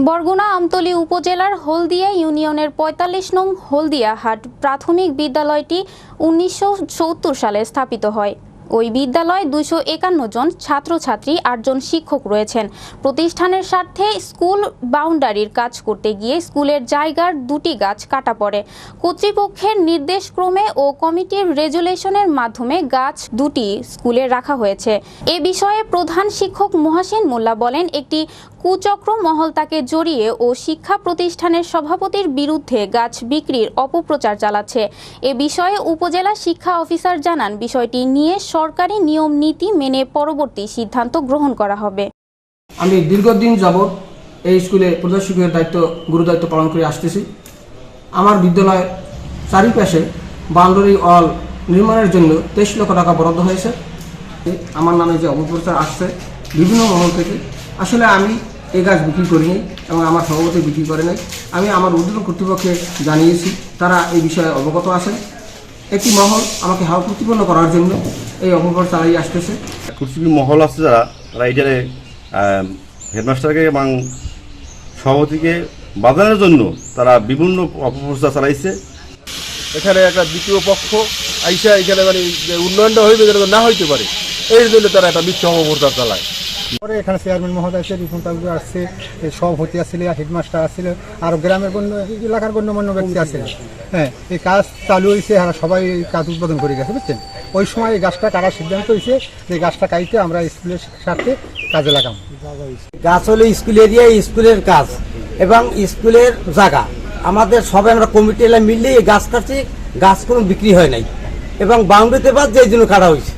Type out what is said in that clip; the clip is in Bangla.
বরগুনা আমতলী উপজেলার হলদিয়া ইউনিয়নের ৪৫ নং হলদিয়া হাট প্রাথমিক বিদ্যালয়টি ১৯৭০ সালে স্থাপিত হয়। ওই বিদ্যালয়ে ২৫১ জন ছাত্রছাত্রী ৮ জন শিক্ষক রয়েছেন। প্রতিষ্ঠানের স্বার্থে স্কুল বাউন্ডারির কাজ করতে গিয়ে স্কুলের জায়গার ২টি গাছ কাটা পড়ে। কর্তৃপক্ষের নির্দেশক্রমে ও কমিটির রেজুলেশনের মাধ্যমে গাছ ২টি স্কুলে রাখা হয়েছে। এ বিষয়ে প্রধান শিক্ষক মুহাসিন মোল্লা বলেন, একটি কুচক্র মহল তাকে জড়িয়ে ও শিক্ষা প্রতিষ্ঠানের সভাপতির বিরুদ্ধে গাছ বিক্রির অপপ্রচার চালাচ্ছে। এ বিষয়ে উপজেলা শিক্ষা অফিসার জানান, বিষয়টি নিয়ে সরকারি নিয়ম নীতি মেনে পরবর্তী সিদ্ধান্ত গ্রহণ করা হবে। আমি দীর্ঘদিন যাবৎ এই স্কুলে প্রধান শিক্ষকের গুরুদায়িত্ব পালন করে আসতেছি। আমার বিদ্যালয়ের চারিপাশে বাউন্ডারি ওয়াল নির্মাণের জন্য ২৩ লক্ষ টাকা বরাদ্দ হয়েছে। আমার নামে যে অপপ্রচার আসছে বিভিন্ন মহল থেকে, আসলে আমি এই গাছ বিক্রি করিনি এবং আমার সভাপতি বিক্রি করে নাই। আমি আমার ঊর্ধ্বতন কর্তৃপক্ষকে জানিয়েছি, তারা এই বিষয়ে অবগত আছেন। একটি মহল আমাকে হাওয়া প্রতিপন্ন করার জন্য এই অপপ্রচার চালিয়ে আসতেছে। কুচুকি মহল আছে তারা এটারে হেডমাস্টারকে এবং সভাপতিকে বাজানোর জন্য তারা বিভিন্ন অপপ্রচার চালাইছে। এখানে একটা দ্বিতীয় পক্ষ আইসা এখানে মানে উন্নয়নটা হইবে যেন না হইতে পারে, এই জন্য তারা একটা মিথ্যা অপপ্রচার চালায়। পরে এখানে চেয়ারম্যান মহোদয় আসছে, রিপন তালুকদার আসছে, সভাপতি আসছিল, হেডমাস্টার আসছিল, আর গ্রামের এলাকার গণ্যমান্য ব্যক্তি আসছিল। হ্যাঁ, এই কাজ চালু হয়েছে, আর সবাই কাজ উদ্বোধন করে গেছে, বুঝছেন। ওই সময় এই গাছটা কাটার সিদ্ধান্ত হয়েছে যে গাছটা কাটতে আমরা স্কুলের স্বার্থে কাজে লাগাম। গাছ হলো স্কুল এরিয়া, স্কুলের কাজ এবং স্কুলের জায়গা আমাদের সবাই আমরা কমিটি এলাকা মিললে এই গাছ কাটছি। গাছ কোনো বিক্রি হয় নাই এবং বাউন্ডারিতে বাদ যে জন্য কাটা হয়েছে।